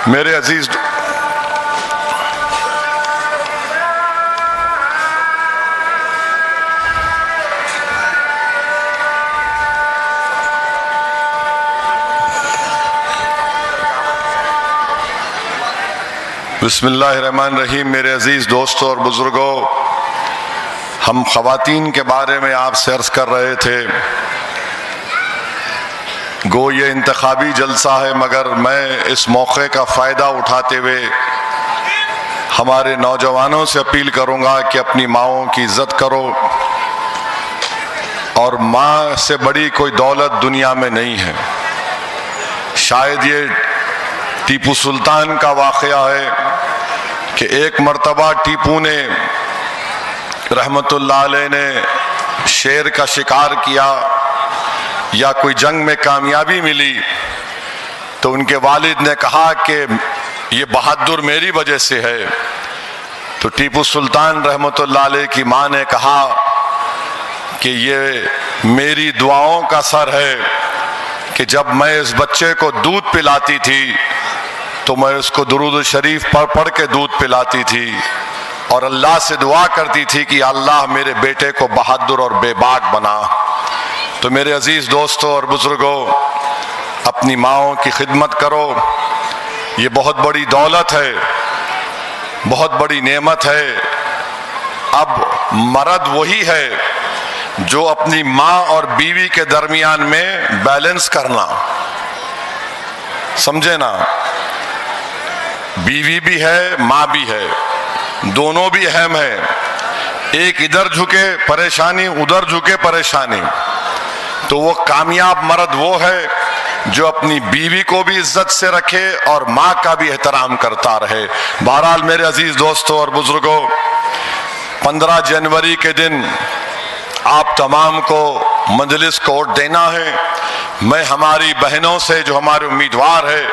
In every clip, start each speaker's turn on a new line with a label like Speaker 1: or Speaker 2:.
Speaker 1: मेरे अजीज बिस्मिल्लाहिर्रहमानिर्रहीम। मेरे अजीज दोस्तों और बुजुर्गों, हम ख़वातीन के बारे में आपसे अर्ज़ कर रहे थे। गो ये इंतखाबी जलसा है, मगर मैं इस मौके का फ़ायदा उठाते हुए हमारे नौजवानों से अपील करूँगा कि अपनी माँओं की इज़्ज़त करो। और माँ से बड़ी कोई दौलत दुनिया में नहीं है। शायद ये टीपू सुल्तान का वाक़या है कि एक मर्तबा टीपू ने रहमतुल्लाह अलैह ने शेर का शिकार किया या कोई जंग में कामयाबी मिली, तो उनके वालिद ने कहा कि ये बहादुर मेरी वजह से है। तो टीपू सुल्तान रहमतुल्लाह अलैह की माँ ने कहा कि ये मेरी दुआओं का सर है कि जब मैं इस बच्चे को दूध पिलाती थी तो मैं उसको दुरूद शरीफ पढ़ के दूध पिलाती थी और अल्लाह से दुआ करती थी कि अल्लाह मेरे बेटे को बहादुर और बेबाक बना। तो मेरे अजीज दोस्तों और बुजुर्गों, अपनी माँओं की खिदमत करो। ये बहुत बड़ी दौलत है, बहुत बड़ी नेमत है। अब मर्द वही है जो अपनी माँ और बीवी के दरमियान में बैलेंस करना, समझे ना। बीवी भी है, माँ भी है, दोनों भी अहम है। एक इधर झुके परेशानी, उधर झुके परेशानी। तो वो कामयाब मर्द वो है जो अपनी बीवी को भी इज्जत से रखे और माँ का भी एहतराम करता रहे। बहरहाल मेरे अजीज दोस्तों और बुजुर्गों, 15 जनवरी के दिन आप तमाम को मजलिस को वोट देना है। मैं हमारी बहनों से, जो हमारे उम्मीदवार है,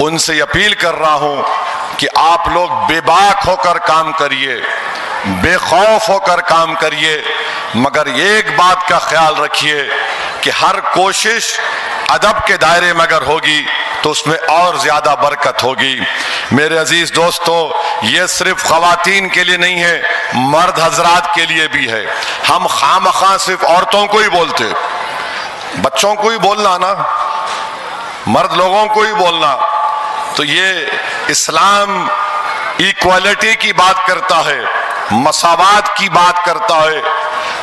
Speaker 1: उनसे अपील कर रहा हूं कि आप लोग बेबाक होकर काम करिए, बेखौफ होकर काम करिए, मगर एक बात का ख्याल रखिए कि हर कोशिश अदब के दायरे में अगर होगी तो उसमें और ज्यादा बरकत होगी। मेरे अजीज दोस्तों, ये सिर्फ ख़वातीन के लिए नहीं है, मर्द हजरात के लिए भी है। हम खामखा सिर्फ औरतों को ही बोलते, बच्चों को ही बोलना ना, मर्द लोगों को ही बोलना। तो ये इस्लाम इक्वालिटी की बात करता है, मसावात की बात करता है।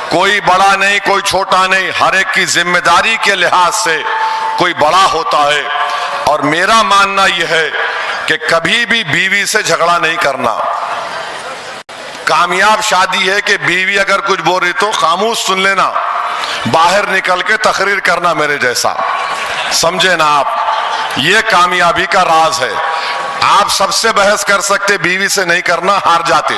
Speaker 1: कोई बड़ा नहीं, कोई छोटा नहीं, हर एक की जिम्मेदारी के लिहाज से कोई बड़ा होता है। और मेरा मानना यह है कि कभी भी बीवी से झगड़ा नहीं करना। कामयाब शादी है कि बीवी अगर कुछ बोल रही तो खामोश सुन लेना, बाहर निकल के तकरीर करना मेरे जैसा, समझे ना आप। ये कामयाबी का राज है। आप सबसे बहस कर सकते, बीवी से नहीं करना, हार जाते।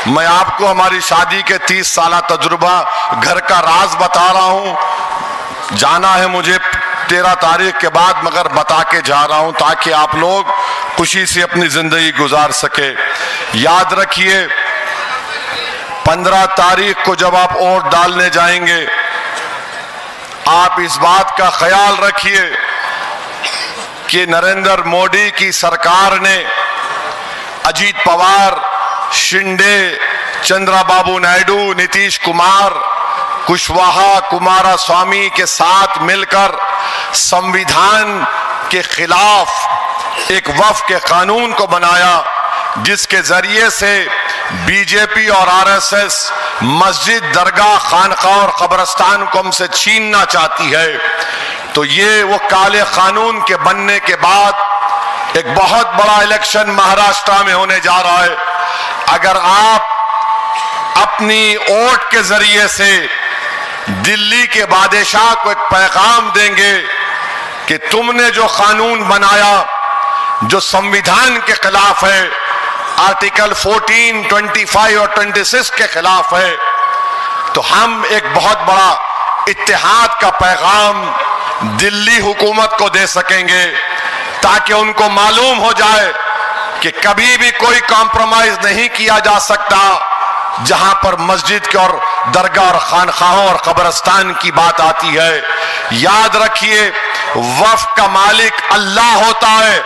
Speaker 1: मैं आपको हमारी शादी के 30 साल तजुर्बा, घर का राज बता रहा हूं। जाना है मुझे 13 तारीख के बाद, मगर बता के जा रहा हूं ताकि आप लोग खुशी से अपनी जिंदगी गुजार सके। याद रखिए, 15 तारीख को जब आप वोट डालने जाएंगे, आप इस बात का ख्याल रखिए कि नरेंद्र मोदी की सरकार ने अजीत पवार, शिंदे, चंद्रबाबू नायडू, नीतीश कुमार, कुशवाहा, कुमारस्वामी के साथ मिलकर संविधान के खिलाफ एक वक्फ के कानून को बनाया, जिसके जरिए से बीजेपी और आरएसएस मस्जिद, दरगाह, खानका और कब्रिस्तान को हमसे छीनना चाहती है। तो ये वो काले कानून के बनने के बाद एक बहुत बड़ा इलेक्शन महाराष्ट्र में होने जा रहा है। अगर आप अपनी वोट के जरिए से दिल्ली के बादशाह को एक पैगाम देंगे कि तुमने जो कानून बनाया, जो संविधान के खिलाफ है, आर्टिकल 14, 25 और 26 के खिलाफ है, तो हम एक बहुत बड़ा इत्तेहाद का पैगाम दिल्ली हुकूमत को दे सकेंगे, ताकि उनको मालूम हो जाए कि कभी भी कोई कॉम्प्रोमाइज नहीं किया जा सकता जहां पर मस्जिद के और दरगाह और खानखाहों और कब्रिस्तान की बात आती है। याद रखिए, वक्फ का मालिक अल्लाह होता है।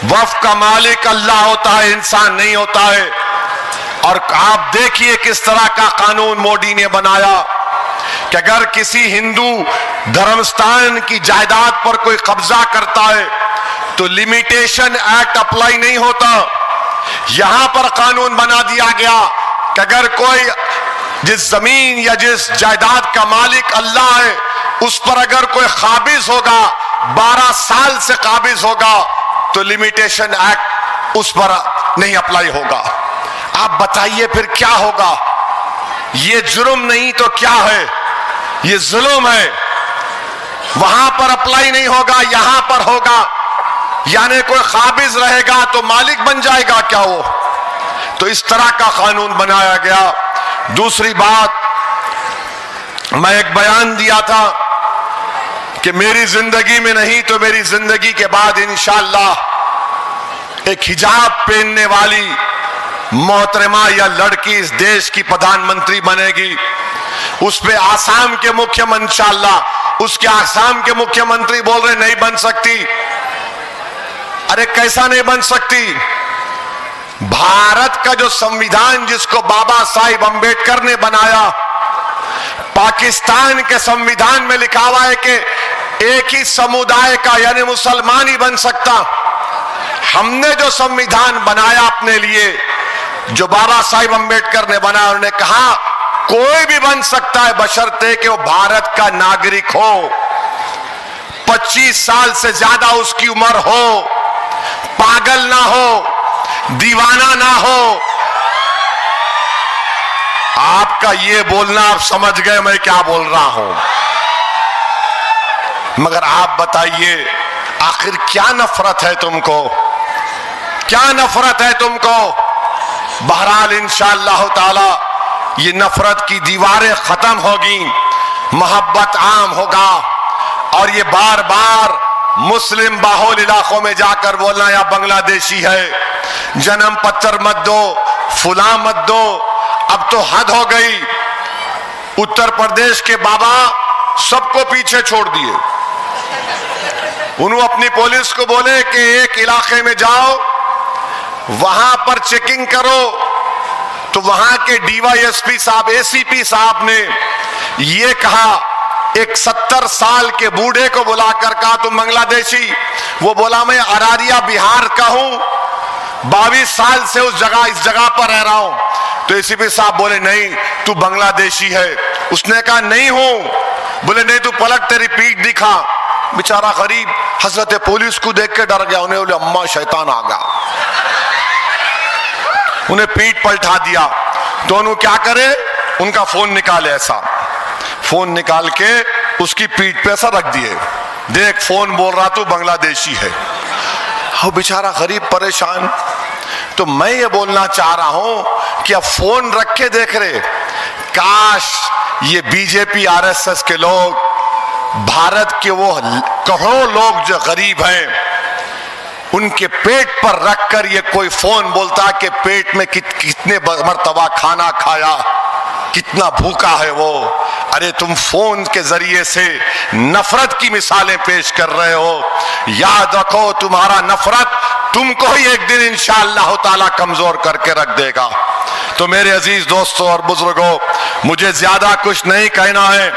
Speaker 1: वक्फ का मालिक अल्लाह होता है, इंसान नहीं होता है। और आप देखिए किस तरह का कानून मोदी ने बनाया कि अगर किसी हिंदू धर्मस्थान की जायदाद पर कोई कब्जा करता है तो लिमिटेशन एक्ट अप्लाई नहीं होता। यहां पर कानून बना दिया गया कि अगर कोई जिस जमीन या जिस जायदाद का मालिक अल्लाह है उस पर अगर कोई काबिज होगा, 12 साल से काबिज होगा, तो लिमिटेशन एक्ट उस पर नहीं अप्लाई होगा। आप बताइए फिर क्या होगा? ये जुर्म नहीं तो क्या है? ये जुल्म है। वहां पर अप्लाई नहीं होगा, यहां पर होगा। यानी कोई काबिज रहेगा तो मालिक बन जाएगा क्या वो? तो इस तरह का कानून बनाया गया। दूसरी बात, मैं एक बयान दिया था कि मेरी जिंदगी में नहीं तो मेरी जिंदगी के बाद इंशाअल्लाह एक हिजाब पहनने वाली मोहतरमा या लड़की इस देश की प्रधानमंत्री बनेगी। उस पे आसाम के मुख्यमंत्री, इंशाअल्लाह उसके आसाम के मुख्यमंत्री बोल रहे नहीं बन सकती। अरे कैसा नहीं बन सकती? भारत का जो संविधान जिसको बाबा साहिब अंबेडकर ने बनाया, पाकिस्तान के संविधान में लिखा हुआ है कि एक ही समुदाय का यानी मुसलमान ही बन सकता। हमने जो संविधान बनाया अपने लिए, जो बाबा साहिब अंबेडकर ने बनाया, उन्होंने कहा कोई भी बन सकता है बशर्ते कि वो भारत का नागरिक हो, 25 साल से ज्यादा उसकी उम्र हो, पागल ना हो, दीवाना ना हो। आपका ये बोलना आप समझ गए मैं क्या बोल रहा हूं। मगर आप बताइए आखिर क्या नफरत है तुमको? क्या नफरत है तुमको? बहरहाल इंशाअल्लाह ताला ये नफरत की दीवारें खत्म होगी, मोहब्बत आम होगा। और ये बार बार मुस्लिम बाहुल इलाकों में जाकर बोलना या बांग्लादेशी है, जन्म पत्र मत दो, फुला मत दो, अब तो हद हो गई। उत्तर प्रदेश के बाबा सबको पीछे छोड़ दिए। उन्होंने अपनी पुलिस को बोले कि एक इलाके में जाओ, वहां पर चेकिंग करो, तो वहां के डीवाईएसपी साहब, एसीपी साहब ने यह कहा, एक 70 साल के बूढ़े को बुलाकर कहा तुम बांग्लादेशी? वो बोला मैं अरारिया बिहार का हूं, 22 साल से इस जगह पर रह रहा हूं। तो एसीपी साहब बोले नहीं तू बांग्लादेशी है। उसने कहा नहीं हूं। बोले नहीं तू पलट, तेरी पीठ दिखा। बेचारा गरीब हजरत पुलिस को देख के डर गया। उन्हें बोले अम्मा शैतान आ गया, उन्हें पीठ पलटा दिया। दोनों क्या करे, उनका फोन निकाले, ऐसा फोन निकाल के उसकी पीठ पे ऐसा रख दिए, देख फोन बोल रहा तू बांग्लादेशी है। हो बेचारा गरीब परेशान। तो मैं ये बोलना चाह रहा हूं कि अब फोन रख के देख रहे, काश ये बीजेपी आरएसएस के लोग, भारत के वो करोड़ों लोग जो गरीब हैं, उनके पेट पर रखकर ये कोई फोन बोलता कि पेट में कितने मर्तबा खाना खाया, कितना भूखा है वो। अरे तुम फोन के जरिए से नफरत की मिसालें पेश कर रहे हो। याद रखो तुम्हारा नफरत तुमको ही एक दिन इंशाअल्लाह ताला कमजोर करके रख देगा। तो मेरे अजीज दोस्तों और बुजुर्गों, मुझे ज्यादा कुछ नहीं कहना है।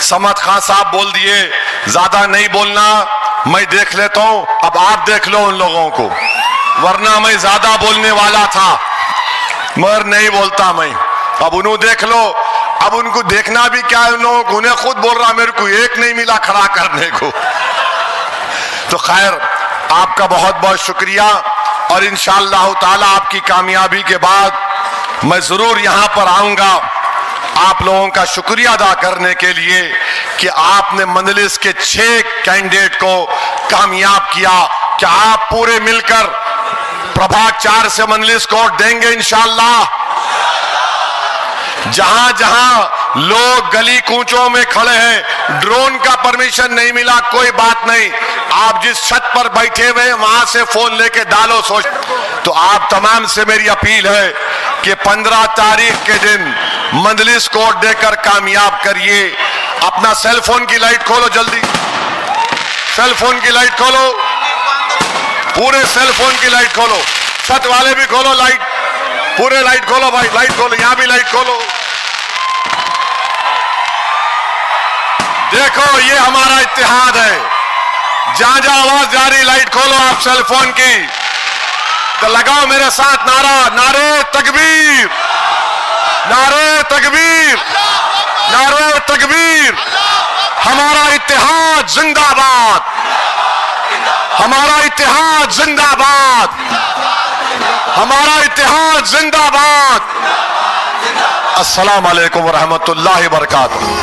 Speaker 1: समद खान साहब बोल दिए, ज्यादा नहीं बोलना, मैं देख लेता हूं। अब आप देख लो उन लोगों को, वरना मैं ज्यादा बोलने वाला था मगर नहीं बोलता मैं। अब उन्होंने देख लो। अब उनको देखना भी क्या है, उन लोगों को, उन्हें खुद बोल रहा मेरे को एक नहीं मिला खड़ा करने को। तो खैर आपका बहुत बहुत शुक्रिया। और इंशाअल्लाह ताला आपकी कामयाबी के बाद मैं जरूर यहां पर आऊंगा आप लोगों का शुक्रिया अदा करने के लिए कि आपने मंजलिस के 6 कैंडिडेट को कामयाब किया। क्या आप पूरे मिलकर प्रभाग 4 से मंजलिस को देंगे इंशाअल्लाह? जहां जहां लोग गली कूचों में खड़े हैं, ड्रोन का परमिशन नहीं मिला, कोई बात नहीं, आप जिस छत पर बैठे हुए वहां से फोन लेके डालो सोच। तो आप तमाम से मेरी अपील है कि 15 तारीख के दिन मंजलिस कोड देकर कामयाब करिए। अपना सेल फोन की लाइट खोलो, जल्दी सेल फोन की लाइट खोलो। पूरे सेल फोन की लाइट खोलो, छत वाले भी खोलो लाइट, पूरे लाइट खोलो भाई, लाइट खोलो, यहां भी लाइट खोलो। देखो ये हमारा इत्तेहाद है। जहां जहां आवाज जा रही लाइट खोलो आप सेल फोन की, तो लगाओ मेरे साथ नारा, नारे तकबीर, नारे तकबीर, नारे तकबीर। हमारा इत्तेहाद जिंदाबाद, हमारा इत्तेहाद जिंदाबाद, हमारा इत्तेहाद जिंदाबाद। अस्सलाम वालेकुम रहमतुल्लाहि व बरकातुहू।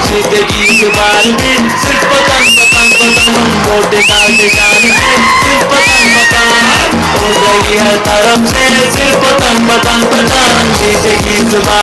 Speaker 2: जिंदगी के बारे में सिर्फ पतंग पतंग पतंग, मोटे काटे जान से सिर्फ पतंग पतंग, हो गई है तरफ से सिर्फ पतंग पतंग पतंग। जिंदगी के